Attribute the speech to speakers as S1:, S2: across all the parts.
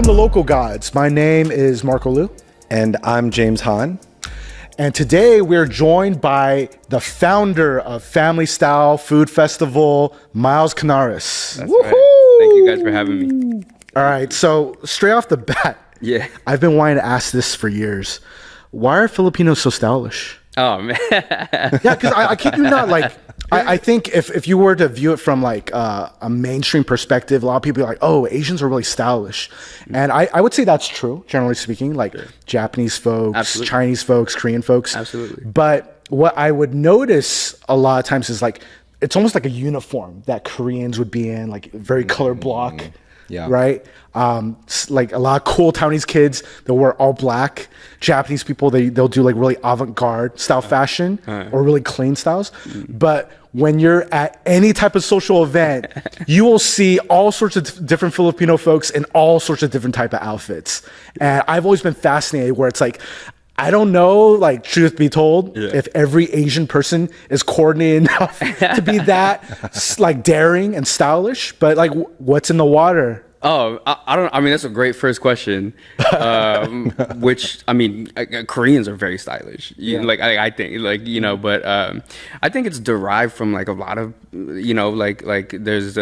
S1: Welcome to Local Gods. My name is Marco Liu.
S2: And I'm James Hahn.
S1: And today we're joined by the founder of Family Style Food Festival, Miles Canares.
S3: That's right. Thank you guys for having me.
S1: All right, so straight off the bat, I've been wanting to ask this for years. Why are Filipinos so stylish?
S3: Oh, man.
S1: Yeah, because I kid you not, like, I think if you were to view it from like a mainstream perspective, a lot of people are like, oh, Asians are really stylish. And I would say that's true, generally speaking, like Japanese folks,
S3: Absolutely.
S1: Chinese folks, Korean folks.
S3: Absolutely.
S1: But what I would notice a lot of times is like, it's almost like a uniform that Koreans would be in, like very color block.
S2: Yeah.
S1: Right. Like a lot of cool Taiwanese kids, they'll wear all black. Japanese people, they'll do like really avant-garde style fashion or really clean styles. But when you're at any type of social event, you will see all sorts of different Filipino folks in all sorts of different type of outfits. And I've always been fascinated where it's like, I don't know, like, truth be told, if every Asian person is coordinated enough to be that, like, daring and stylish. But, like, what's in the water?
S3: Oh, I don't. I mean, that's a great first question. Which, I mean, Koreans are very stylish. Like, I think, like, you know, but I think it's derived from like a lot of, you know, like there's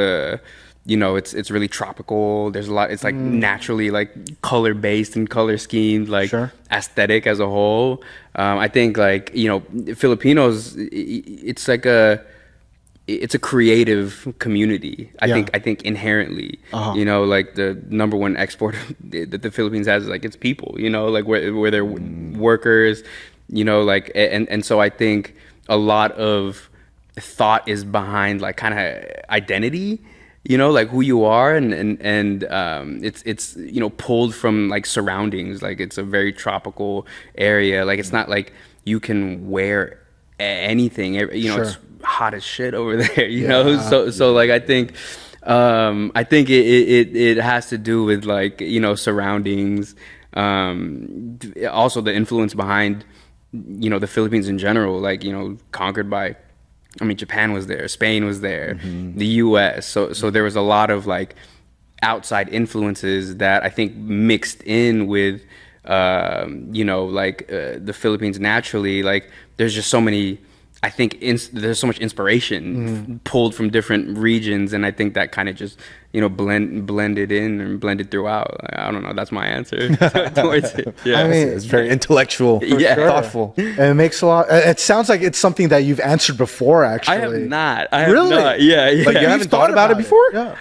S3: you know, it's really tropical. There's a lot. It's like naturally like color based and color schemed, like aesthetic as a whole. I think like, you know, Filipinos, it's like it's a creative community. I think inherently, you know, like the number one export that the Philippines has is like its people, you know, like where they're workers, you know, like, and so I think a lot of thought is behind like kind of identity, you know, like who you are, and it's you know, pulled from like surroundings. Like it's a very tropical area. Like it's not like you can wear anything, you know. It's hot as shit over there, you know. So like I think it has to do with like, you know, surroundings. Also the influence behind, you know, the Philippines in general, like, you know, conquered by, I mean, Japan was there, Spain was there, the US. So there was a lot of like outside influences that I think mixed in with, you know, like the Philippines naturally. Like there's just so many, I think there's so much inspiration pulled from different regions, and I think that kind of just, you know, blended in and blended throughout. I don't know. That's my answer towards it. Yeah,
S2: I mean, it's very intellectual, thoughtful,
S1: and it makes a lot. It sounds like it's something that you've answered before. Actually,
S3: I have not.
S1: Really?
S3: Yeah.
S1: Like you haven't thought about it before? Yeah,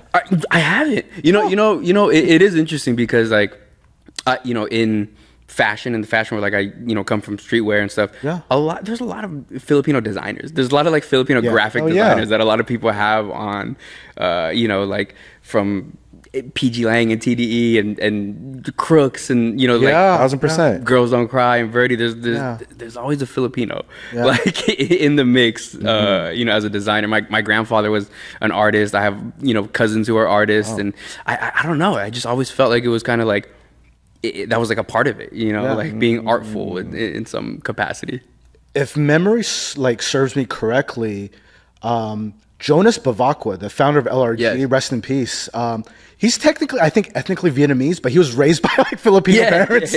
S3: I haven't. You know. It is interesting because like, you know, in fashion and the fashion world, like I, you know, come from streetwear and stuff. Yeah. There's a lot of Filipino designers. There's a lot of like Filipino graphic designers that a lot of people have on, you know, like from PG Lang and TDE and Crooks and, you know, like
S2: 1000%.
S3: Girls Don't Cry and Verdi. There's always a Filipino like in the mix. You know, as a designer, my grandfather was an artist. I have, you know, cousins who are artists, and I don't know. I just always felt like it was kind of like, that was like a part of it, you know, like being artful in some capacity.
S1: If memory like serves me correctly, Jonas Bavacqua, the founder of LRG, rest in peace. He's technically, I think, ethnically Vietnamese, but he was raised by like Filipino parents,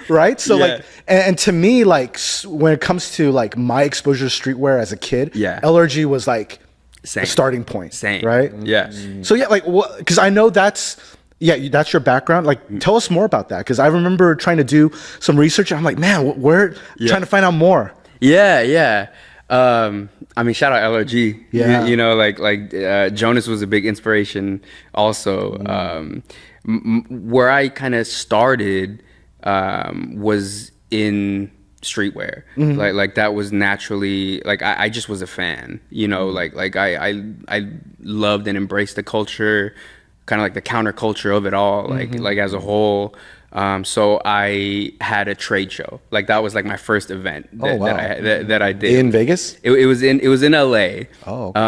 S1: right? So like, and to me, like when it comes to like my exposure to streetwear as a kid, LRG was like the starting point, right? So yeah, like because I know that's your background. Like, tell us more about that, because I remember trying to do some research, and I'm like, man, we're trying to find out more.
S3: I mean, shout out LRG. You know, like Jonas was a big inspiration also. Where I kind of started was in streetwear. Like that was naturally, like I just was a fan, you know, like I loved and embraced the culture, kind of like the counterculture of it all, like as a whole. So I had a trade show. Like that was like my first event that I did
S2: in Vegas.
S3: It was in LA.
S2: Oh, okay.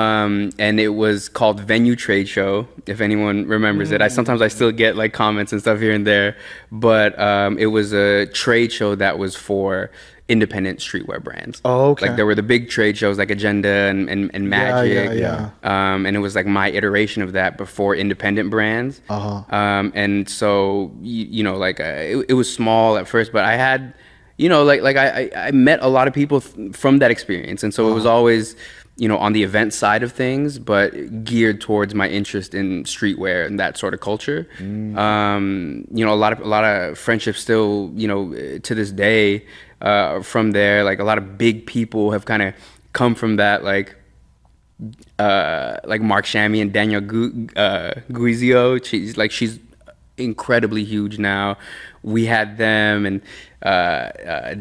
S3: And it was called Venue Trade Show. If anyone remembers it, sometimes I still get like comments and stuff here and there. But it was a trade show that was for independent streetwear brands.
S1: Oh, okay.
S3: Like there were the big trade shows like Agenda and Magic.
S1: Yeah.
S3: And it was like my iteration of that before independent brands. And so, like it was small at first, but I had, I met a lot of people from that experience. And so it was always, on the event side of things, but geared towards my interest in streetwear and that sort of culture. A lot of friendships still, to this day, from there. Like a lot of big people have kind of come from that, like Mark Shammy and Danielle Guizio. She's incredibly huge now. We had them, and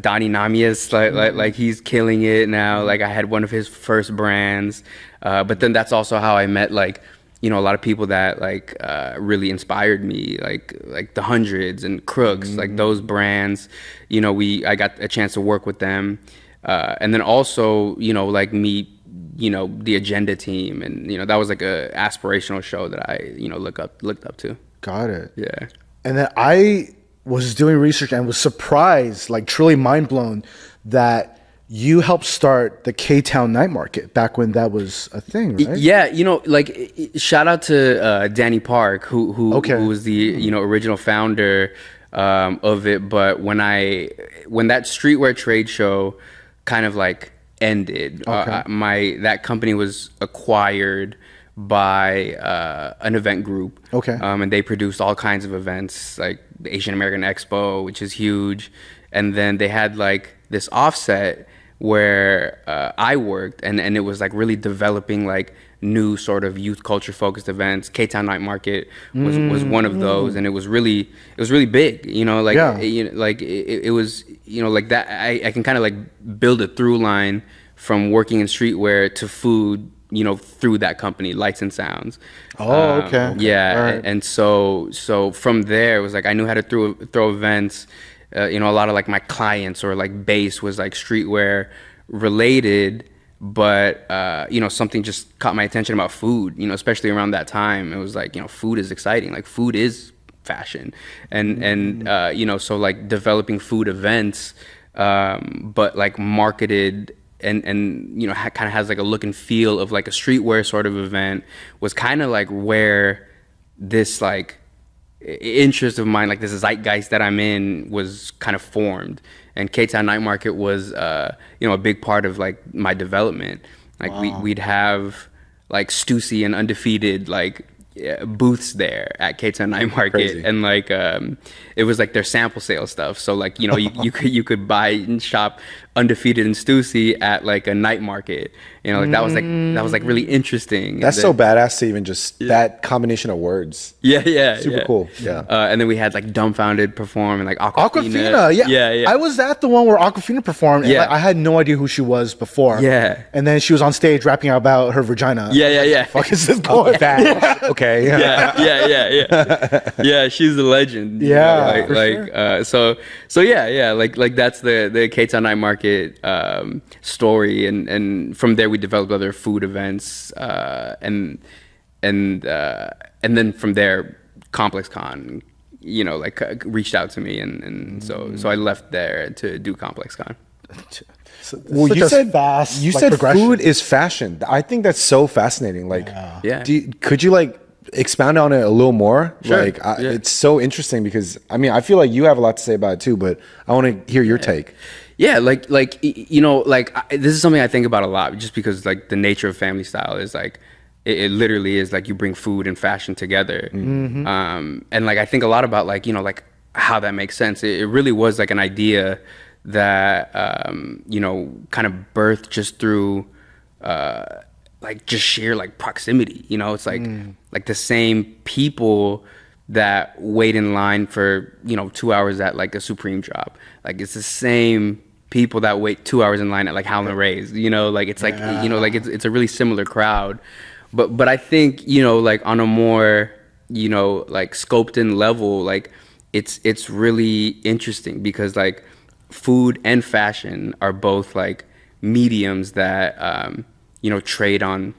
S3: Donnie Namias, like he's killing it now. Like I had one of his first brands, but then that's also how I met a lot of people that really inspired me, like the Hundreds and Crooks, like those brands. I got a chance to work with them, and then also meet the Agenda team, and that was like a aspirational show that I looked up to.
S1: Got it.
S3: Yeah.
S1: And then I was doing research and was surprised, like truly mind blown, that you helped start the K-Town night market back when that was a thing, right?
S3: Yeah, shout out to Danny Park, who was the original founder of it. But when that streetwear trade show kind of like ended, that company was acquired by an event group. And they produced all kinds of events, like the Asian American Expo, which is huge. And then they had like this offset where I worked, and it was like really developing like new sort of youth culture focused events. K-Town Night Market was one of those, and it was really big. It was like that. I can kind of like build a through line from working in streetwear to food, through that company, Lights and Sounds. Yeah. Right. And so from there, it was like I knew how to throw events. A lot of like my clients or like base was like streetwear related, but something just caught my attention about food, especially around that time. It was like, food is exciting. Like food is fashion. And so like developing food events, but like marketed and kind of has like a look and feel of like a streetwear sort of event, was kind of like where this like interest of mine, like this zeitgeist that I'm in, was kind of formed. And K-Town Night Market was a big part of like my development. Like we'd have like Stussy and Undefeated like booths there at K-Town Night Market. Crazy. And like it was like their sample sale stuff. So like you could buy and shop Undefeated and Stussy at like a night market. That was like really interesting.
S2: That's so badass to even just that combination of words.
S3: Yeah.
S2: Super cool. Yeah.
S3: And then we had like Dumbfounded perform, and like
S1: Aquafina. Yeah. I was at the one where Aquafina performed. And, like, I had no idea who she was before.
S3: Yeah.
S1: And then she was on stage rapping about her vagina.
S3: Yeah.
S1: Fuck is this going?
S2: Okay.
S3: Yeah. She's a legend.
S1: Yeah.
S3: So like that's the K-Town Night Market story, and from there we developed other food events, and then from there Complex Con reached out to me, and so I left there to do Complex Con.
S2: Well, you said food is fashion. I think that's so fascinating. Like, could you like expound on it a little more?
S3: Sure.
S2: It's so interesting because I feel like you have a lot to say about it too, but I want to hear your take.
S3: Yeah, this is something I think about a lot, just because like the nature of family style is like it literally is like you bring food and fashion together. And like I think a lot about like like how that makes sense. It really was like an idea that kind of birthed just through like just sheer like proximity. It's like the same people that wait in line for 2 hours at like a Supreme drop. Like it's the same people that wait 2 hours in line at like Howlin' Rays. Like it's like like it's a really similar crowd. But I think like on a more like scoped in level, like it's really interesting because like food and fashion are both like mediums that trade on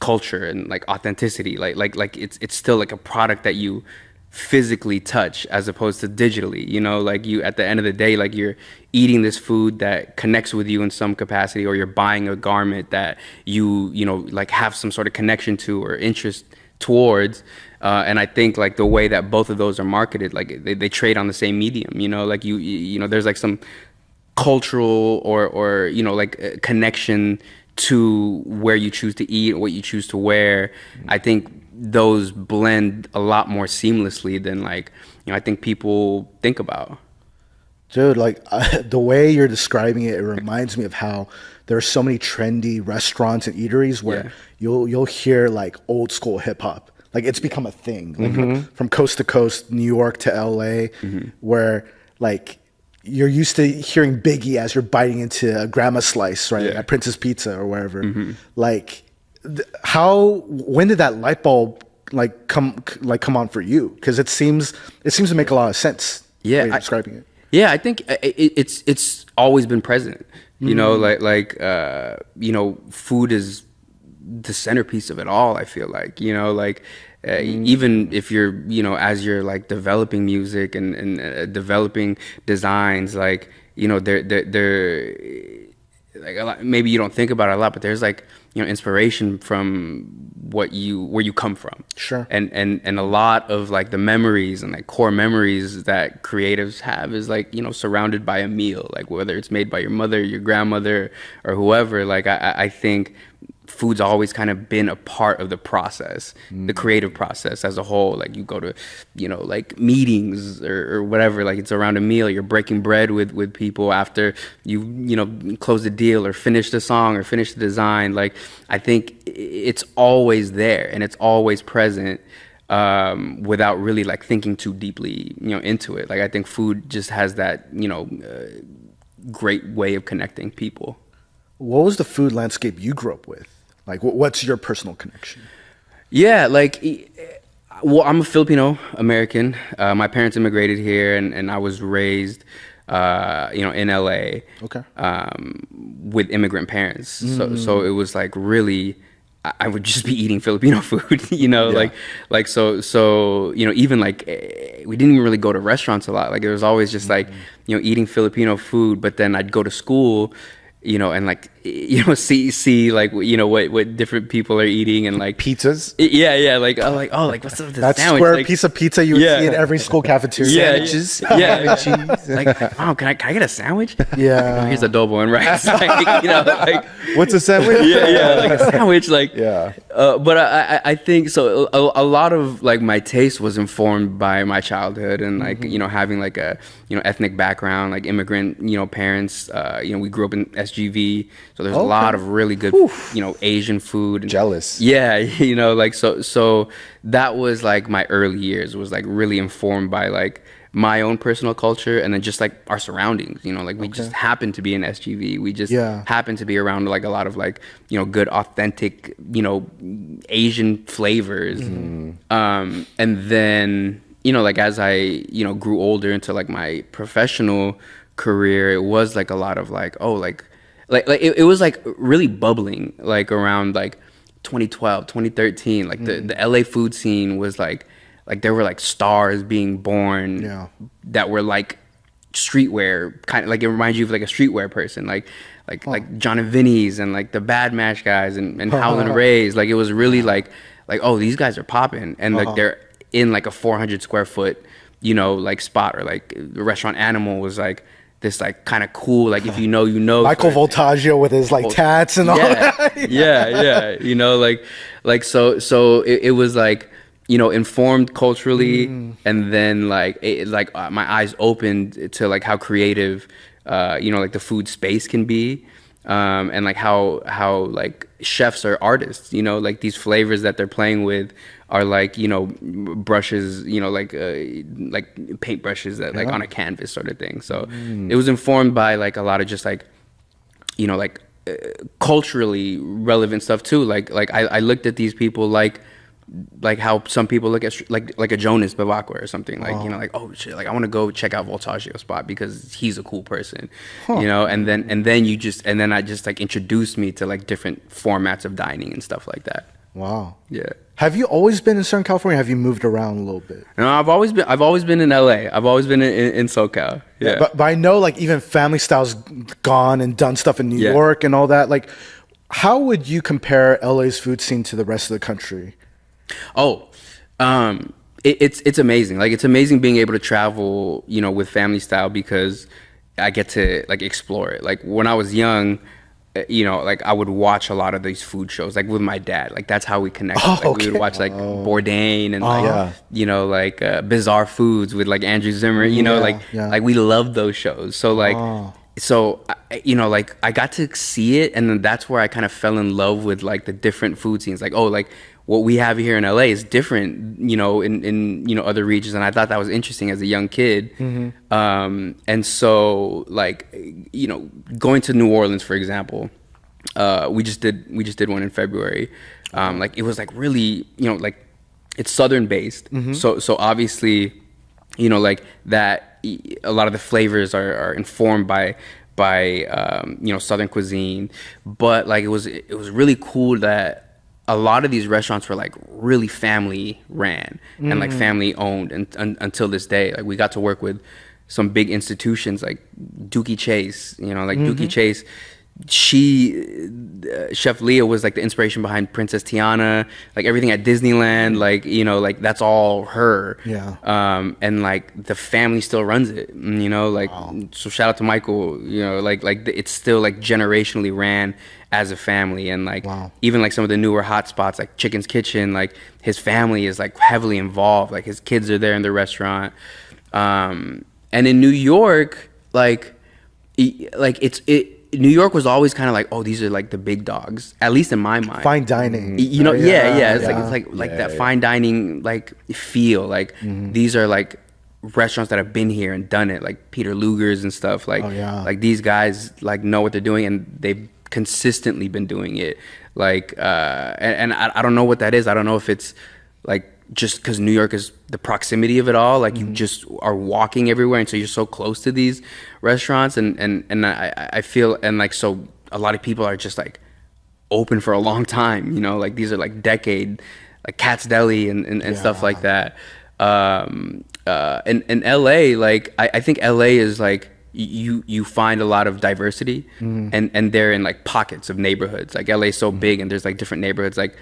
S3: culture and like authenticity. Like it's still like a product that you physically touch as opposed to digitally, you know, like you, at the end of the day, like you're eating this food that connects with you in some capacity, or you're buying a garment that you know, like have some sort of connection to or interest towards. And I think like the way that both of those are marketed, like they trade on the same medium, you know, like you know, there's like some cultural or you know, like a connection to where you choose to eat, what you choose to wear. I think those blend a lot more seamlessly than like, you know, I think people think about.
S1: Dude, like the way you're describing it, it reminds me of how there are so many trendy restaurants and eateries where you'll hear like old school hip hop. Like it's become a thing, like from coast to coast, New York to LA, where like you're used to hearing Biggie as you're biting into a grandma slice, right, at Prince's Pizza or wherever. Like, when did that light bulb like come on for you? Because it seems to make a lot of sense.
S3: Yeah,
S1: you're describing it.
S3: Yeah, I think it's always been present. You know, like you know, food is the centerpiece of it all. I feel like, you know, like even if you're, you know, as you're like developing music and developing designs, like, you know, they're like a lot, maybe you don't think about it a lot, but there's like, you know, inspiration from where you come from.
S1: Sure.
S3: And a lot of like the memories and like core memories that creatives have is like, you know, surrounded by a meal, like whether it's made by your mother, your grandmother, or whoever. Like I think food's always kind of been a part of the process, the creative process as a whole. Like you go to, you know, like meetings or whatever, like it's around a meal, you're breaking bread with people after you know, close the deal or finish the song or finish the design. Like I think it's always there and it's always present, without really like thinking too deeply, you know, into it. Like I think food just has that, you know, great way of connecting people.
S1: What was the food landscape you grew up with? Like, what's your personal connection?
S3: Yeah, like, well, I'm a Filipino American. My parents immigrated here, and I was raised, you know, in LA. Okay. With immigrant parents, so it was like really, I would just be eating Filipino food, you know, like so you know, even like we didn't even really go to restaurants a lot. Like it was always just like, you know, eating Filipino food. But then I'd go to school, you know, and like, you know, see like, you know, what different people are eating and like
S2: pizzas.
S3: Yeah. Like, like what's up with
S1: that
S3: sandwich?
S1: square
S3: like,
S1: piece of pizza you would see in every school cafeteria.
S3: Sandwiches. Yeah. Cheese. Like, Mom, can I get a sandwich?
S1: Yeah.
S3: Oh, here's adobo and rice. Like, you know, like,
S2: what's a sandwich?
S3: Yeah, like a sandwich. Like, but I think so. A lot of like my taste was informed by my childhood and like, you know, having like a, you know, ethnic background, like immigrant, you know, parents. You know, we grew up in SGV, so there's a lot of really good, you know, Asian food.
S2: Jealous.
S3: Yeah, you know, like so that was like my early years was like really informed by like my own personal culture and then just like our surroundings, you know, like we just happened to be in SGV. We just happened to be around like a lot of like, you know, good, authentic, you know, Asian flavors. And then, you know, like as I, you know, grew older into like my professional career, it was like a lot of like, it was like really bubbling like around like 2012, 2013. Like the LA food scene was like there were like stars being born that were like streetwear, kind of like it reminds you of like a streetwear person, like John and Vinny's and like the Bad Match guys and Howlin' Rays. Like it was really like oh, these guys are popping, and like they're in like a 400 square foot, you know, like spot, or like the restaurant Animal was like this like kind of cool, like if you know, you know,
S1: Michael Voltaggio with his like tats and all that.
S3: yeah, you know, like so it was like, you know, informed culturally, and then like my eyes opened to like how creative, you know, like the food space can be, and like how like chefs are artists, you know, like these flavors that they're playing with are like, you know, brushes, you know, like paint brushes that like on a canvas sort of thing. So it was informed by like a lot of just like, you know, like culturally relevant stuff too. Like I looked at these people like how some people look at like a Jonas Bavacqua or something, like, you know, like, oh shit, like I want to go check out Voltaggio's spot because he's a cool person, you know, and then I just like introduced me to like different formats of dining and stuff like that.
S1: Wow.
S3: Yeah.
S1: Have you always been in Southern California? Have you moved around a little bit?
S3: No, I've always been in LA. I've always been in SoCal. Yeah.
S1: But I know like even Family Style's gone and done stuff in New York and all that. Like, how would you compare LA's food scene to the rest of the country?
S3: Oh, it's amazing. Like, it's amazing being able to travel, you know, with Family Style, because I get to like explore it. Like when I was young, you know, like I would watch a lot of these food shows, like with my dad. Like that's how we connected. Like we would watch like Bourdain and like you know, like Bizarre Foods with like Andrew Zimmern. You know, like we loved those shows. So like, so you know, like I got to see it, and then that's where I kind of fell in love with like the different food scenes. Like, oh, like what we have here in LA is different, you know, in you know, other regions, and I thought that was interesting as a young kid. And so like, you know, going to New Orleans, for example, we just did one in February. Like it was like really, you know, like it's Southern based, so obviously, you know, like that a lot of the flavors are informed by you know, Southern cuisine, but like it was really cool that a lot of these restaurants were like really family ran and like family owned, and until this day. Like we got to work with some big institutions like Dookie Chase, you know, like Dookie Chase. Chef Leah was like the inspiration behind Princess Tiana, like everything at Disneyland, like, you know, like that's all her. And like the family still runs it, you know, like so shout out to Michael, you know, like it's still like generationally ran as a family. And like even like some of the newer hot spots like Chicken's Kitchen, like his family is like heavily involved, like his kids are there in the restaurant. And in New York, like New York was always kind of like, oh, these are like the big dogs, at least in my mind.
S1: Fine dining,
S3: you know. It's like that fine dining like feel. Like these are like restaurants that have been here and done it, like Peter Luger's and stuff. Like like these guys like know what they're doing, and they've consistently been doing it. Like and I don't know what that is. I don't know if it's like just because New York is the proximity of it all, like you just are walking everywhere, and so you're so close to these restaurants, and I feel, and like, so a lot of people are just like open for a long time, you know, like these are like decade, like Cat's Deli and stuff like that. In LA, like I think LA is like you find a lot of diversity, and they're in like pockets of neighborhoods. Like LA is so big, and there's like different neighborhoods, like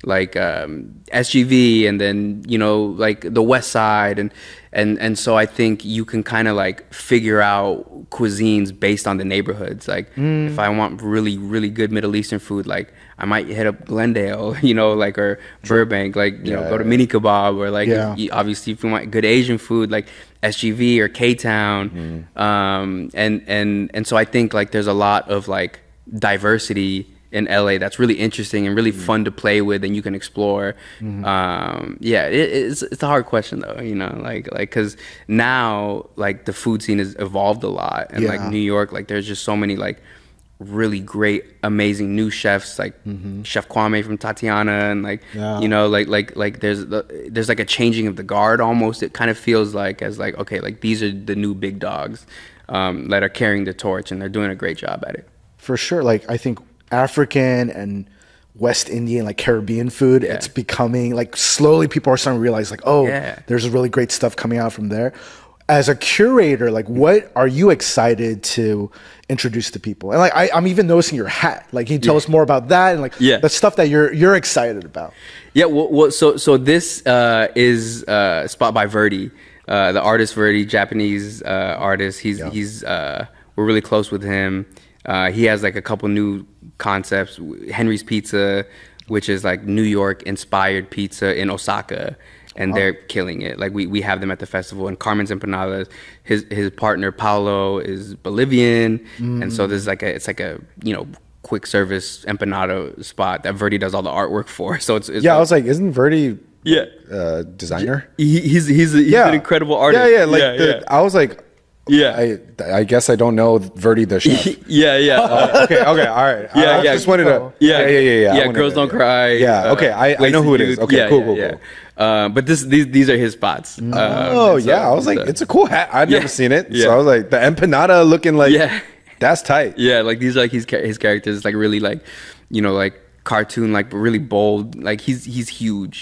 S3: SGV, and then, you know, like the West Side, and so I think you can kind of like figure out cuisines based on the neighborhoods. Like if I want really, really good Middle Eastern food, like I might hit up Glendale, you know, like, or Burbank, like, you know, go to Mini Kebab, or like obviously if you want good Asian food, like SGV or K-Town. And so I think like there's a lot of like diversity in LA that's really interesting and really fun to play with, and you can explore. It's a hard question though, you know, like because now like the food scene has evolved a lot, and like New York, like there's just so many like really great, amazing new chefs, like Chef Kwame from Tatiana, and like you know, like there's like a changing of the guard almost. It kind of feels like, as like, okay, like these are the new big dogs that are carrying the torch, and they're doing a great job at it.
S1: For sure. Like I think African and West Indian, like Caribbean food, it's becoming like, slowly people are starting to realize like, oh, there's really great stuff coming out from there. As a curator, like what are you excited to introduce to people? And like I'm even noticing your hat. Like, can you tell us more about that, and like the stuff that you're excited about?
S3: So this is spot by Verdi, the artist Verdi, Japanese artist. He's we're really close with him. He has like a couple new concepts. Henry's Pizza, which is like New York inspired pizza in Osaka, and they're killing it. Like we have them at the festival. And Carmen's Empanadas, his partner Paolo is Bolivian, and so there's like it's like a, you know, quick service empanada spot that Verdi does all the artwork for. So it's
S2: like, I was like, isn't Verdi designer?
S3: He's an incredible artist.
S2: I was like, I guess I don't know Verdi the chef. Okay, all right. I just wanted to.
S3: Girls Don't Cry.
S2: Okay, I know who it is. Okay, cool.
S3: But these are his spots.
S2: I was like, it's a cool hat. I'd never seen it, so I was like, the empanada looking like that's tight.
S3: Like these are like his characters, like really like, you know, like cartoon, like really bold. Like he's huge.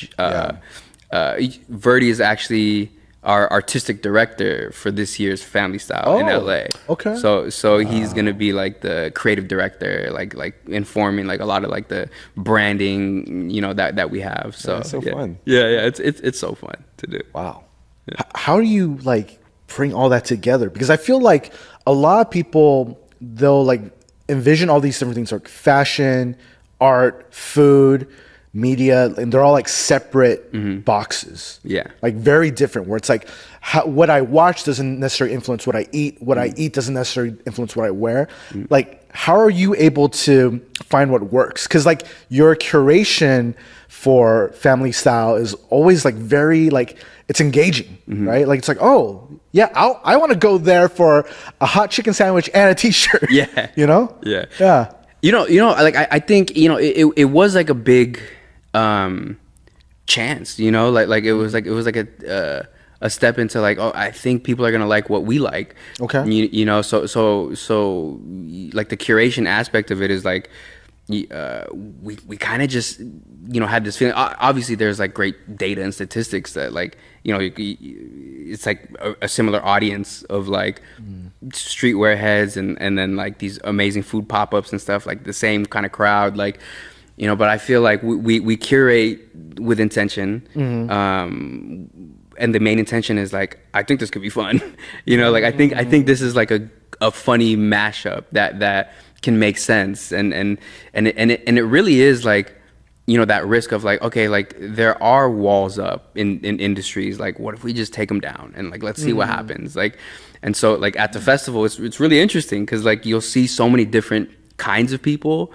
S3: Verdi is actually our artistic director for this year's Family Style in LA.
S1: Okay.
S3: So he's gonna be like the creative director, like informing like a lot of like the branding, that we have. So
S2: it's so fun.
S3: Yeah, it's so fun to do.
S2: Wow.
S1: Yeah. How do you like bring all that together? Because I feel like a lot of people, they'll like envision all these different things like fashion, art, food, media, and they're all like separate boxes.
S3: Yeah.
S1: Like very different, where it's like what I watch doesn't necessarily influence what I eat. What I eat doesn't necessarily influence what I wear. Like, how are you able to find what works? Because like your curation for Family Style is always like very like, it's engaging, right? Like it's like, oh yeah, I want to go there for a hot chicken sandwich and a t-shirt.
S3: Yeah.
S1: Yeah.
S3: Like I think it was like a big chance, like it was like a step into like, oh, I think people are gonna like what we like.
S1: Okay.
S3: So like the curation aspect of it is like we kind of just had this feeling. Obviously there's like great data and statistics that like it's like a similar audience of like streetwear heads and then like these amazing food pop-ups and stuff, like the same kind of crowd, like but I feel like we curate with intention. And the main intention is like, I think this could be fun. Like I think this is like a funny mashup that can make sense, and it really is like that risk of like, okay, like there are walls up in industries, like what if we just take them down and like let's see what happens, like. And so like at the festival it's really interesting because like you'll see so many different kinds of people,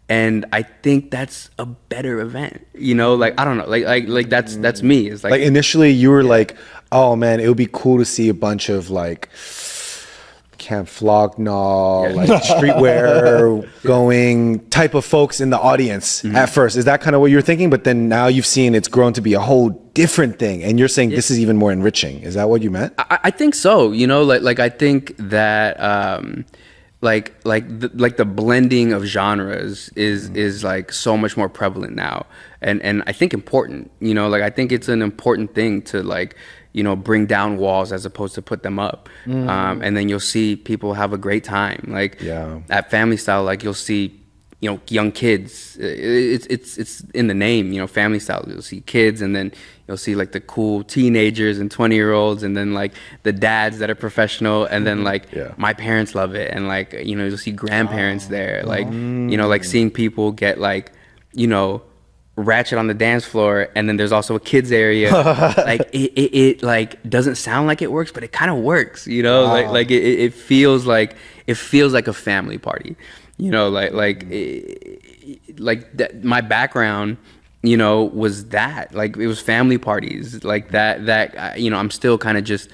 S3: and I think that's a better event, like I don't know, like that's me. It's like
S2: initially you were like, oh man, it would be cool to see a bunch of like Camp Flognaw, like streetwear going type of folks in the audience at first. Is that kind of what you're thinking? But then now you've seen it's grown to be a whole different thing, and you're saying this is even more enriching. Is that what you meant?
S3: I think so. Like I think that like the blending of genres is like so much more prevalent now, and I think important. Like I think it's an important thing to like bring down walls as opposed to put them up. And then you'll see people have a great time. Like at Family Style, like you'll see young kids. It's in the name, Family Style. You'll see kids, and then you'll see like the cool teenagers and 20-year-olds, and then like the dads that are professional, and then like my parents love it, and like you'll see grandparents there, like like seeing people get like ratchet on the dance floor, and then there's also a kids area. Like it like doesn't sound like it works, but it kind of works, like it feels like a family party, like that. My background was that, like it was family parties like that I'm still kind of just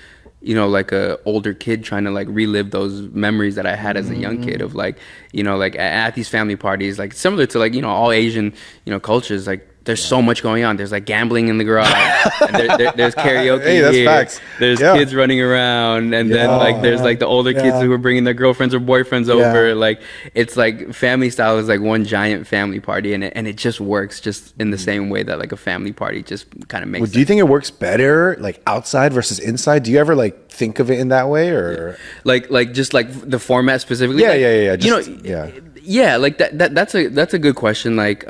S3: like a older kid trying to like relive those memories that I had as a young kid of like like at these family parties, like similar to like all Asian cultures. Like there's so much going on. There's like gambling in the garage, and there's karaoke here.
S2: Facts.
S3: There's kids running around, and then like there's like the older kids who are bringing their girlfriends or boyfriends over. Like it's like Family Style is like one giant family party, and it just works just in the same way that like a family party just kind of makes sense.
S2: Do you think it works better like outside versus inside? Do you ever like think of it in that way, or
S3: like just like the format specifically?
S2: Yeah.
S3: Like that's a good question. Like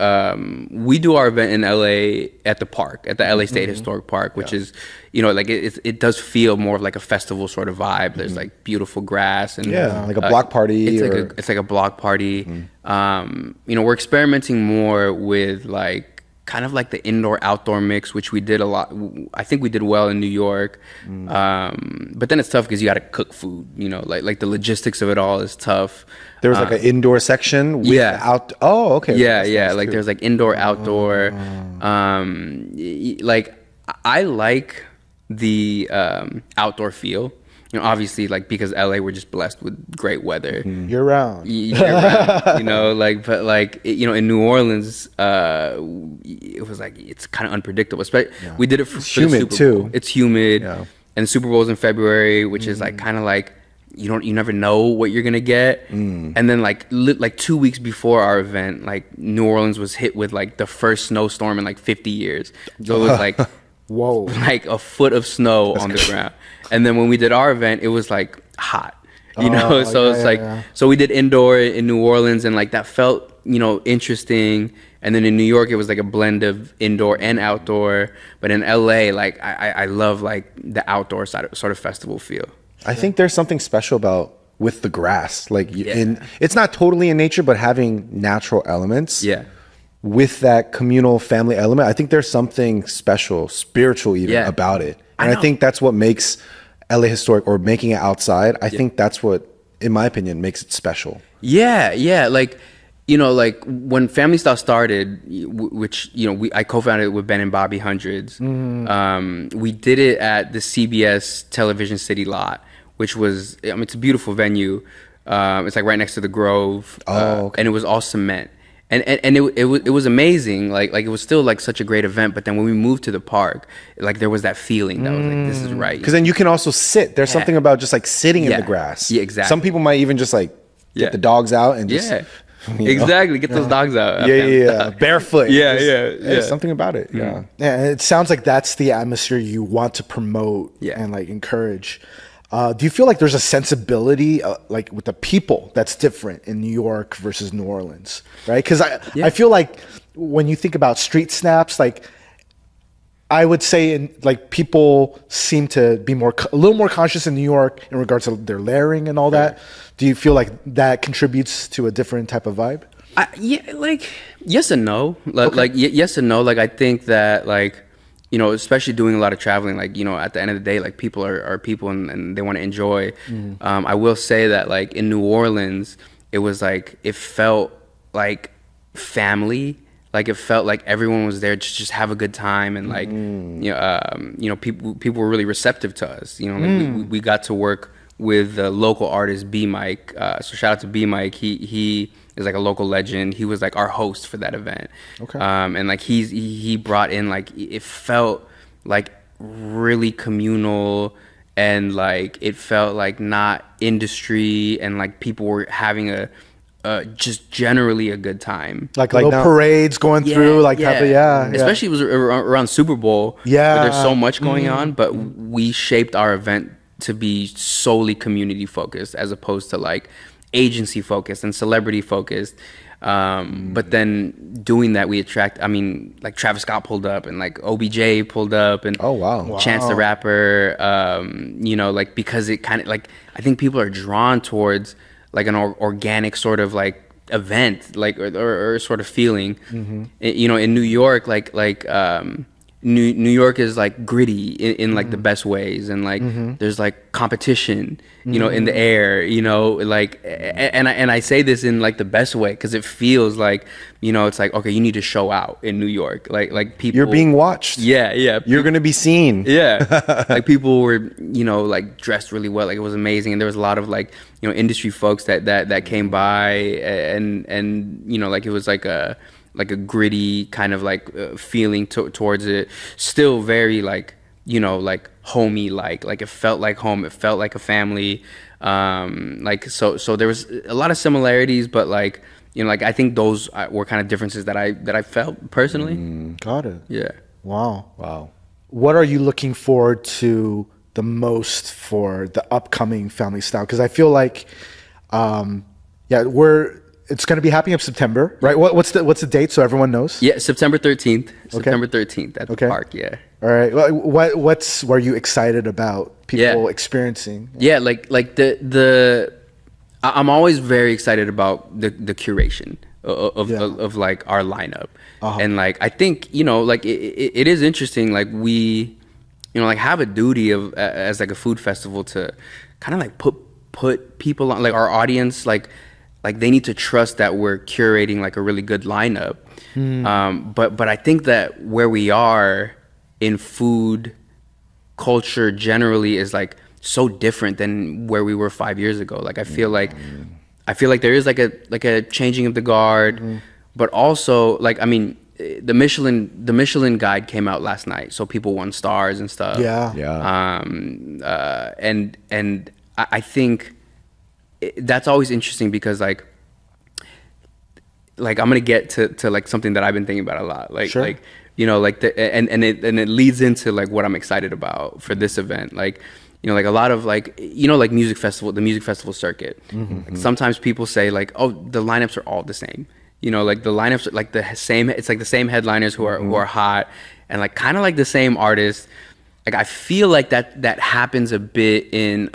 S3: we do our event in LA at the park, at the LA State Historic Park, which is like it does feel more of like a festival sort of vibe. There's like beautiful grass and
S2: like a block party.
S3: It's like a block party. We're experimenting more with like kind of like the indoor outdoor mix, which we did a lot. I think we did well in New York. But then it's tough because you got to cook food, like the logistics of it all is tough.
S2: There was like an indoor section with oh, okay.
S3: Yeah. Like there's like indoor, outdoor. Like I like the outdoor feel. Obviously, like because LA, we're just blessed with great weather
S1: year round.
S3: Like, but like in New Orleans, it was like it's kind of unpredictable. We did it for
S2: humid
S3: the Super Bowl.
S2: too.
S3: It's humid, and the Super Bowl's in February, which is like kind of like you never know what you're gonna get. And then like 2 weeks before our event, like New Orleans was hit with like the first snowstorm in like 50 years. So it was like
S1: whoa,
S3: like a foot of snow on the ground. And then when we did our event, it was like hot, you know. So it's like so we did indoor in New Orleans, and like that felt, you know, interesting. And then in New York, it was like a blend of indoor and outdoor. But in LA, like I love like the outdoor side sort of festival feel.
S2: I think there's something special about with the grass, like it's not totally in nature, but having natural elements.
S3: Yeah.
S2: With that communal family element, I think there's something special, spiritual even about it. And I think that's what makes LA historic, or making it outside. I think that's what, in my opinion, makes it special.
S3: Yeah. Like, you know, like when Family Style started, which, you know, I co-founded it with Ben and Bobby Hundreds. We did it at the CBS Television City lot, which was, I mean, it's a beautiful venue. It's like right next to the Grove. And it was all cement. And it was amazing. Like it was still like such a great event. But then when we moved to the park, like there was that feeling that was like, this is right.
S2: Because then you can also sit. There's something about just like sitting in the grass.
S3: Yeah, exactly.
S2: Some people might even just like get the dogs out and just
S3: exactly get those dogs out.
S2: Barefoot.
S3: There's
S2: something about it.
S1: Yeah, it sounds like that's the atmosphere you want to promote and like encourage. Do you feel like there's a sensibility like with the people that's different in New York versus New Orleans, right? Because I feel like when you think about street snaps, like I would say like people seem to be a little more conscious in New York in regards to their layering and all that. Do you feel like that contributes to a different type of vibe?
S3: Like yes and no. Like yes and no. Like I think that like, you know, especially doing a lot of traveling, like, you know, at the end of the day, like people are people and they want to enjoy. I will say that like in New Orleans, it was like, it felt like family. Like it felt like everyone was there to just have a good time. And like, you know, people were really receptive to us. You know, like we got to work with the local artist B Mike. So shout out to B Mike. He is like a local legend. He was like our host for that event. And like he brought in, like, it felt like really communal, and like it felt like not industry, and like people were having a just generally a good time.
S1: Like little parades going through, like
S3: especially it was around Super Bowl.
S1: Yeah,
S3: where there's so much going on, but we shaped our event to be solely community focused as opposed to like agency focused and celebrity focused. But then doing that, we attract, I mean, like Travis Scott pulled up, and like OBJ pulled up, and Chance the Rapper, you know, like, because it kind of like, I think people are drawn towards like an organic sort of like event, like, or sort of feeling. You know, in New York, New York is like gritty in like the best ways, and like there's like competition, you know, in the air, you know, like, and I say this in like the best way, because it feels like, you know, it's like, okay, you need to show out in New York, like people,
S2: you're being watched. You're gonna be seen.
S3: Like people were, you know, like dressed really well, like it was amazing, and there was a lot of like, you know, industry folks that came by, and you know, like it was like a gritty kind of like feeling towards it. Still very like, you know, like homey, like it felt like home. It felt like a family. Like, so there was a lot of similarities, but like, you know, like I think those were kind of differences that I felt personally.
S1: Got it.
S3: Yeah.
S1: Wow. What are you looking forward to the most for the upcoming Family Style? Because I feel like, it's going to be happening in September, right? What's the date so everyone knows?
S3: Yeah, September 13th. September 13th at the park, yeah.
S1: All right. What were you excited about people experiencing?
S3: Yeah, like I'm always very excited about the curation of like our lineup. And like, I think, you know, like it is interesting, like we, you know, like have a duty of as like a food festival to kind of like put people on, like our audience, like they need to trust that we're curating like a really good lineup. But I think that where we are in food culture generally is like so different than where we were 5 years ago. Like I feel like there is like a changing of the guard, but also like, I mean, the Michelin guide came out last night, so people won stars and stuff.
S1: Yeah.
S3: And I think that's always interesting because like I'm gonna get to like something that I've been thinking about a lot, like you know, like it leads into like what I'm excited about for this event, like, you know, like a lot of like, you know, like the music festival circuit. Like sometimes people say like, oh, the lineups are all the same, you know, like the lineups are like it's like the same headliners who are hot and like kind of like the same artists. Like I feel like that happens a bit in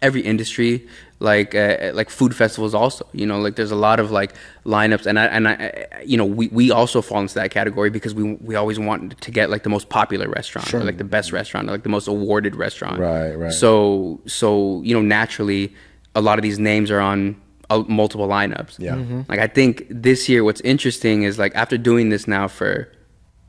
S3: every industry, like food festivals also, you know, like there's a lot of like lineups, and I you know, we also fall into that category because we always want to get like the most popular restaurant, or like the best restaurant, or like the most awarded restaurant.
S2: Right.
S3: So you know, naturally a lot of these names are on multiple lineups. Like I think this year what's interesting is like after doing this now for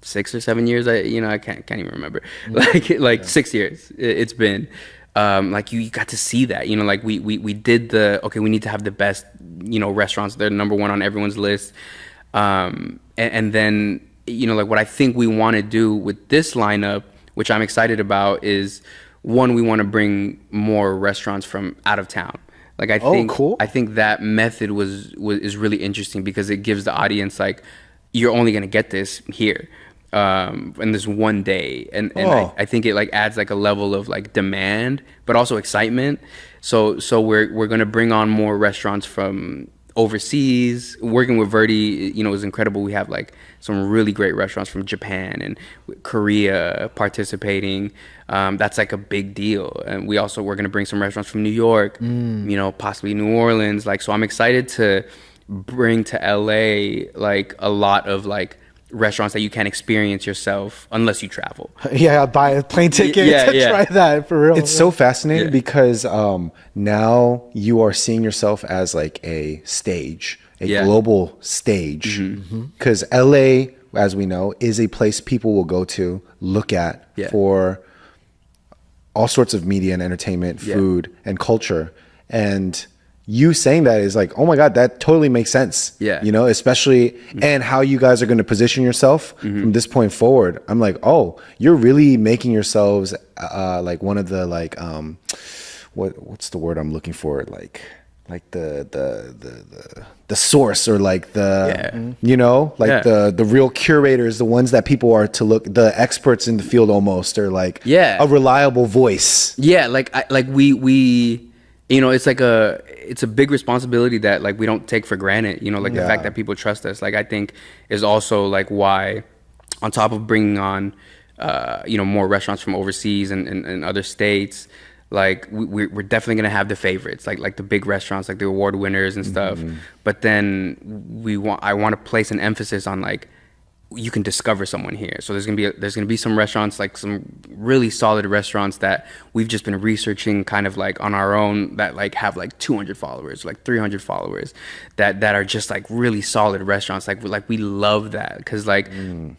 S3: 6 or 7 years, I can't even remember, like 6 years it's been. Like you got to see that, you know, like we did we need to have the best, you know, restaurants. They're number one on everyone's list. And then, you know, like what I think we want to do with this lineup, which I'm excited about, is one, we want to bring more restaurants from out of town. Like I think,
S1: cool.
S3: I think that method is really interesting because it gives the audience like, you're only going to get this here. In this one day, and I think it like adds like a level of like demand but also excitement, so we're gonna bring on more restaurants from overseas. Working with Verdi, you know, is incredible. We have like some really great restaurants from Japan and Korea participating. That's like a big deal. And we're gonna bring some restaurants from New York, you know, possibly New Orleans. Like, so I'm excited to bring to LA like a lot of like restaurants that you can't experience yourself unless you travel.
S1: Yeah, buy a plane ticket to try that for real.
S2: It's so fascinating because now you are seeing yourself as like a stage, a global stage. Because LA, as we know, is a place people will go to look at for all sorts of media and entertainment, food and culture. And you saying that is like, oh my God, that totally makes sense.
S3: Yeah.
S2: You know, especially, and how you guys are going to position yourself from this point forward. I'm like, oh, you're really making yourselves like one of the like, what's the word I'm looking for? Like the source, or like you know, like the real curators, the ones that people are to look, the experts in the field almost, or like a reliable voice.
S3: Yeah. Like we you know, it's a big responsibility that like we don't take for granted, you know, like the fact that people trust us, like I think is also like why, on top of bringing on, you know, more restaurants from overseas and other states, like we're definitely going to have the favorites, like the big restaurants, like the award winners and stuff. But then I want to place an emphasis on like, you can discover someone here. So there's gonna be some restaurants, like some really solid restaurants that we've just been researching kind of like on our own, that like have like 200 followers, like 300 followers, that are just like really solid restaurants. Like we love that, because like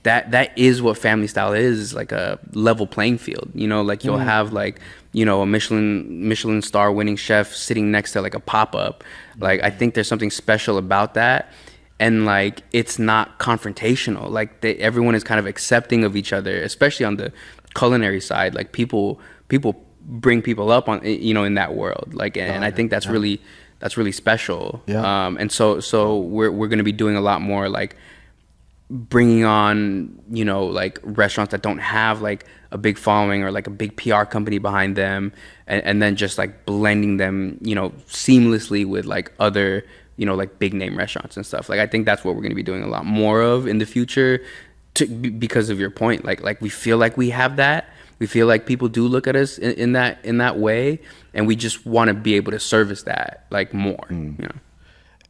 S3: that is what family style is, like a level playing field, you know, like you'll have like, you know, a Michelin star winning chef sitting next to like a pop-up. Like I think there's something special about that. And like it's not confrontational, like everyone is kind of accepting of each other, especially on the culinary side. Like people bring people up on, you know, in that world, like, and I think that's really special. And so we're going to be doing a lot more like bringing on, you know, like restaurants that don't have like a big following or like a big PR company behind them, and then just like blending them, you know, seamlessly with like other, you know, like big name restaurants and stuff. Like I think that's what we're going to be doing a lot more of in the future, because of your point. Like we feel like we have that. We feel like people do look at us in that way, and we just want to be able to service that like more. You know.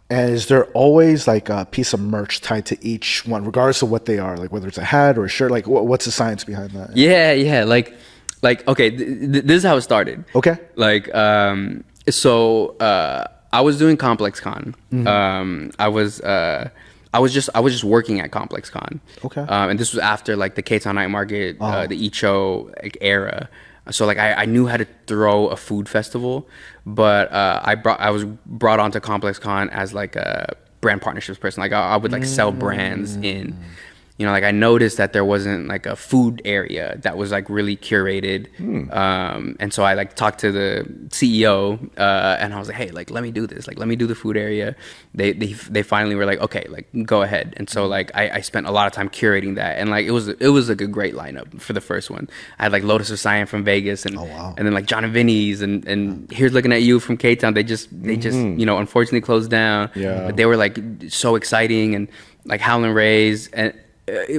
S1: And is there always like a piece of merch tied to each one, regardless of what they are, like whether it's a hat or a shirt? Like what's the science behind that?
S3: Yeah. Like okay, this is how it started.
S1: Okay.
S3: Like I was doing Complex Con. I was just working at Complex Con. Okay. And this was after like the K-Town Night Market, the Icho like era. So like I knew how to throw a food festival, but I was brought onto Complex Con as like a brand partnerships person. Like I would like sell brands in. like I noticed that there wasn't like a food area that was like really curated. And so I like talked to the CEO and I was like, hey, like let me do this, like let me do the food area. They finally were like, okay, like go ahead. And so like I spent a lot of time curating that, and like it was like a great lineup for the first one. I had like Lotus of Siam from Vegas, and and then like John and Vinny's and Here's Looking at You from K-Town. They just unfortunately closed down. But they were like so exciting, and like Howlin' Rays, and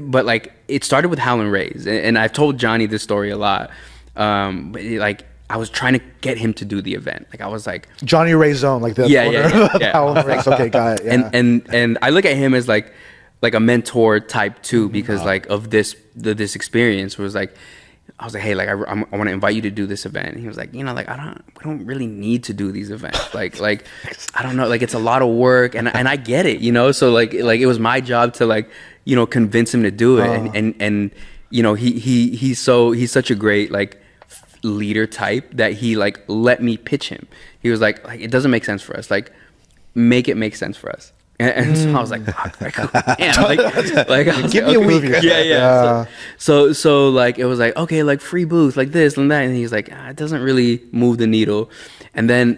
S3: but like it started with Howlin' Rays, and I've told Johnny this story a lot. But like I was trying to get him to do the event. Like I was like
S1: Johnny Ray's Zone, like the Howlin' Rays. Okay, got it. Yeah.
S3: And I look at him as like a mentor type too, because like of this experience was like, I was like, hey, like I want to invite you to do this event. And he was like, like we don't really need to do these events. Like I don't know, like it's a lot of work, and I get it, So like it was my job to like, convince him to do it. And he's such a great like leader type that he like let me pitch him. He was like it doesn't make sense for us. Like make it make sense for us. And so I was like, damn, like
S2: give me a week.
S3: Yeah. So like it was like, okay, like free booth, like this and that, and he's like, it doesn't really move the needle. And then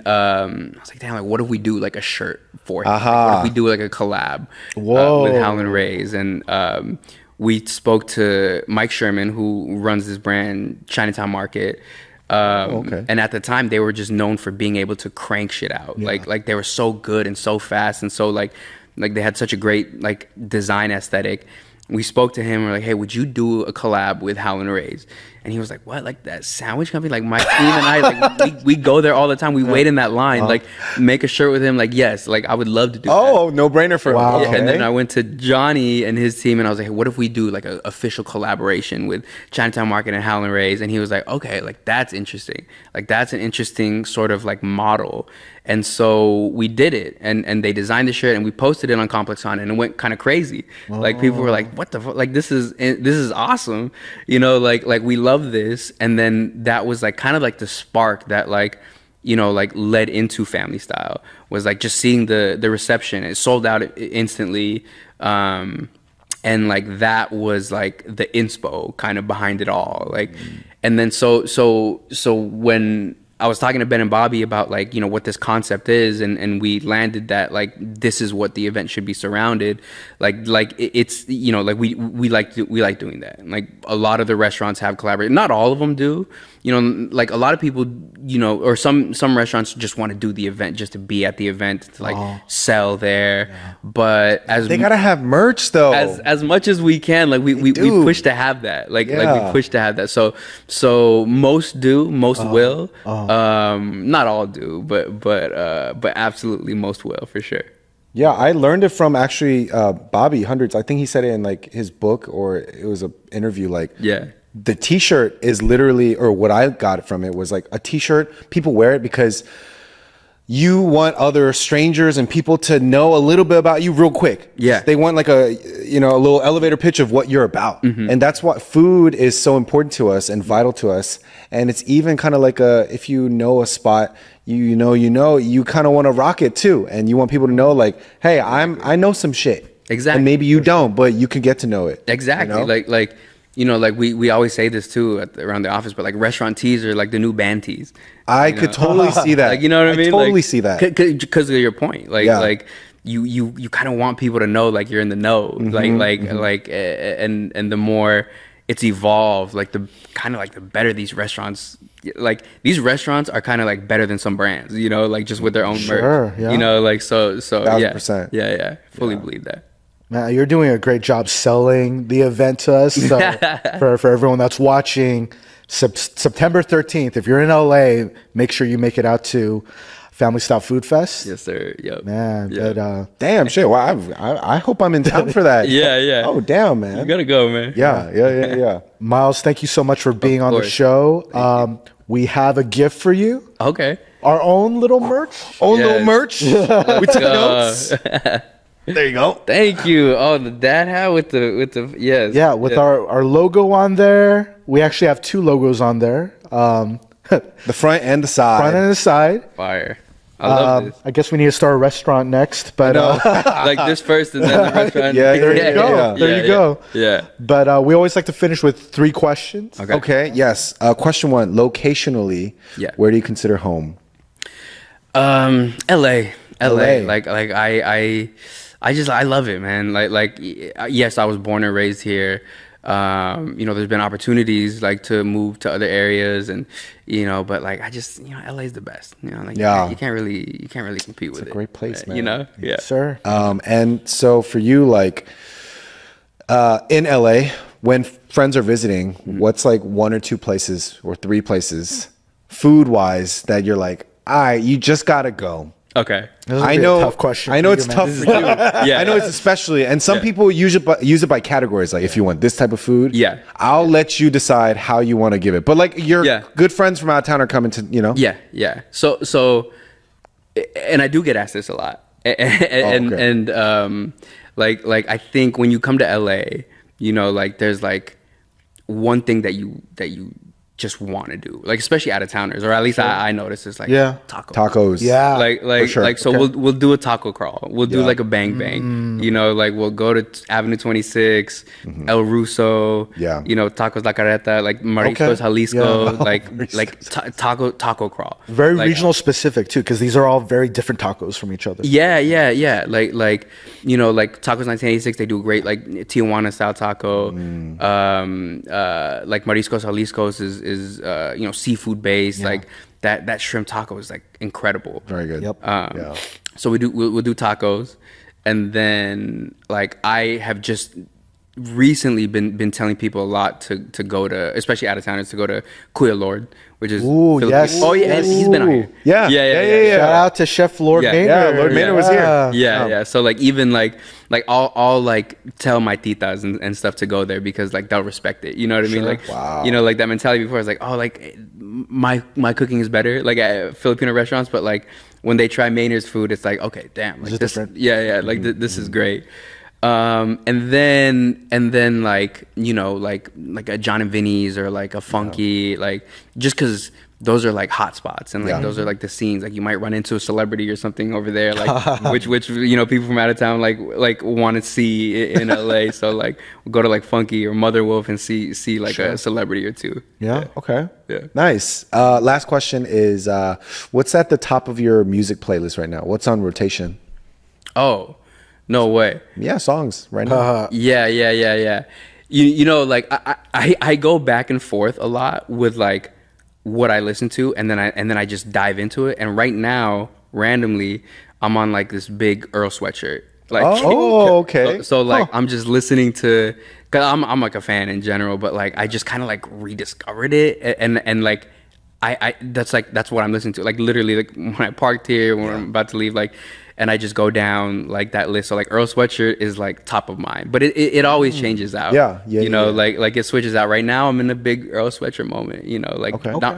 S3: I was like, damn, like what if we do like a shirt for him? Like, what if we do like a collab with Howlin' Rays? And we spoke to Mike Sherman, who runs this brand, Chinatown Market. And at the time they were just known for being able to crank shit out. Like they were so good and so fast, and so like they had such a great like design aesthetic. We spoke to him, we're like, hey, would you do a collab with Howlin' Rays? And he was like, what, like that sandwich company? Like my team and I, like we go there all the time. We wait in that line, like make a shirt with him. Like, yes, like I would love to do that.
S2: Oh, no brainer for him.
S1: Wow.
S3: Yeah, and then I went to Johnny and his team, and I was like, hey, what if we do like an official collaboration with Chinatown Market and Howlin' Rays? And he was like, okay, like that's interesting. Like that's an interesting sort of like model. And so we did it, and they designed the shirt, and we posted it on Complex On, and it went kind of crazy. Like people were like, what the fuck? Like this is awesome. Like we love this. And then that was like kind of like the spark that like, like led into Family Style, was like just seeing the reception. It sold out instantly. And like that was like the inspo kind of behind it all. Like, and then so when I was talking to Ben and Bobby about like, what this concept is, and we landed that like this is what the event should be surrounded. Like it's like we like doing that. Like a lot of the restaurants have collaborated. Not all of them do. Like a lot of people, or some restaurants just want to do the event just to be at the event, to like sell there. Yeah. But as
S2: they gotta have merch though.
S3: As much as we can, like we push to have that. Like we push to have that. So most do, most will. Not all do, but absolutely most will, for sure.
S2: Yeah, I learned it from actually Bobby Hundreds. I think he said it in like his book, or it was an interview. Like, the T-shirt is literally, or what I got from it was like a T-shirt. People wear it because you want other strangers and people to know a little bit about you real quick.
S3: Yeah,
S2: they want like a little elevator pitch of what you're about, and that's what food is so important to us and vital to us. And it's even kind of like if you know a spot, you kind of want to rock it too, and you want people to know like, hey, I know some shit.
S3: Exactly.
S2: And maybe you don't, but you can get to know it.
S3: Exactly. Like we always say this too around the office, but like restaurant tees are like the new band tees.
S2: I could totally see that.
S3: Like, you know what I mean?
S2: Totally see that.
S3: Because of your point. Like you kind of want people to know like you're in the know. And the more it's evolved, like the kind of like the better these restaurants. Like these restaurants are kind of like better than some brands. Like just with their own merch.
S1: Yeah.
S3: Like so
S2: 1,000%.
S3: Yeah. Fully believe that.
S1: Man, you're doing a great job selling the event to us. So for everyone that's watching, September 13th, if you're in LA, make sure you make it out to Family Style Food Fest.
S3: Yes, sir. Yep.
S1: Man,
S3: yep.
S1: But
S2: damn shit. Well, I hope I'm in town for that.
S3: Yeah.
S2: Oh, damn, man.
S3: You gotta go, man.
S2: Yeah.
S1: Miles, thank you so much for being on the show. We have a gift for you.
S3: Okay.
S1: Our own little merch.
S2: Little merch. We took notes. There you go.
S3: Thank you. Oh, the dad hat with the yes.
S1: Yeah, with our logo on there. We actually have two logos on there.
S2: The front and the side.
S1: Front and the side.
S3: Fire. I love this.
S1: I guess we need to start a restaurant next, but
S3: Like this first and then the restaurant.
S1: there you go. There you go.
S3: Yeah.
S1: But we always like to finish with 3 questions.
S2: Okay. Yes. Question 1. Locationally, where do you consider home?
S3: LA. Like I love it, man. Like yes, I was born and raised here. There's been opportunities like to move to other areas, and but like I just LA is the best. You can't really compete with it.
S2: It's a great place, man.
S3: Yeah,
S1: sir.
S2: And so for you, like in LA, when friends are visiting, what's like 1 or 2 places or 3 places, food wise, that you're like, you just gotta go?
S3: Okay.
S2: I know.
S1: A tough question.
S2: I know it's tough for you. I know it's especially, and some people use it by categories. Like if you want this type of food, I'll let you decide how you want to give it. But like your good friends from out of town are coming to,
S3: Yeah. So, and I do get asked this a lot, and like I think when you come to LA, like there's like one thing that you just want to do, like especially out of towners, or at least I notice it's like tacos. So we'll do a taco crawl, we'll do like a bang bang, like we'll go to Avenue 26, El Ruso, tacos La Carreta, like Mariscos Jalisco, like taco crawl,
S1: very regional specific too, because these are all very different tacos from each other.
S3: Like Tacos 1986, they do great like Tijuana style taco. Like Mariscos Jalisco's is seafood based, like that shrimp taco is like incredible.
S2: Very good.
S3: So we'll do tacos, and then like I have just recently been telling people a lot to go to, especially out of towners, to go to Kuya Lord, which is
S1: yes.
S3: Oh yeah, he's been out here.
S1: Yeah. Shout out to Chef Lord Maynard.
S2: Yeah, Lord Maynard was here.
S3: Yeah. So like even like I'll like tell my titas and stuff to go there, because like they'll respect it. You know what I mean? Like like that mentality before is like, oh, like my cooking is better like at Filipino restaurants, but like when they try Maynard's food, it's like, okay, damn, like this different. Like this is great. And then like like a John and Vinny's or like a Funky, like just because those are like hot spots, and like those are like the scenes, like you might run into a celebrity or something over there, like which people from out of town like want to see in LA. So like we'll go to like Funky or Mother Wolf and see like a celebrity or two.
S2: Okay. Nice. Last question is what's at the top of your music playlist right now? What's on rotation?
S3: Oh, no way.
S2: Yeah, songs right now.
S3: Yeah. Like I go back and forth a lot with like what I listen to, and then I just dive into it. And right now, randomly, I'm on like this big Earl sweatshirt. Like,
S2: okay.
S3: So like I'm just listening to, cause I'm like a fan in general, but like I just kind of like rediscovered it, and like I that's what I'm listening to. Like literally, like when I parked here, when I'm about to leave, like. And I just go down like that list. So like Earl sweatshirt is like top of mind, but it always changes out. Like it switches out. Right now I'm in a big Earl sweatshirt moment. Not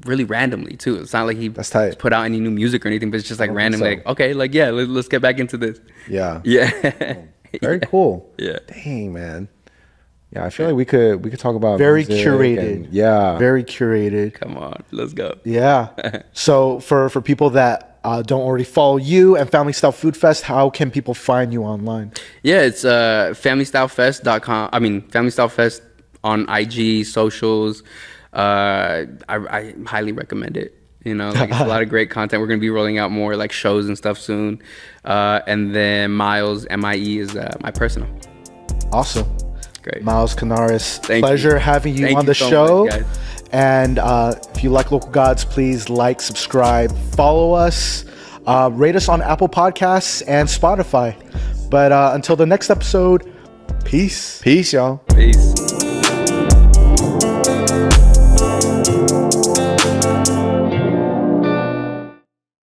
S3: really randomly too. It's not like he put out any new music or anything, but it's just like randomly. Like, okay, like let's get back into this.
S2: Yeah. Very cool.
S3: Yeah.
S2: Dang, man. Yeah, I feel like we could talk about
S1: very curated. Very curated.
S3: Come on, let's go.
S1: Yeah. So for people that don't already follow you and Family Style Food Fest, how can people find you online?
S3: Yeah, it's familystylefest.com. I mean, Family Style Fest on IG, socials. I highly recommend it. Like it's a lot of great content. We're going to be rolling out more like shows and stuff soon. And then Miles, M-I-E, is my personal.
S1: Awesome.
S3: Great.
S1: Miles Canares, pleasure having you on the show. Much, guys. And if you like Local Gods, please like, subscribe, follow us, rate us on Apple Podcasts and Spotify. But until the next episode, peace.
S2: Peace, y'all.
S3: Peace.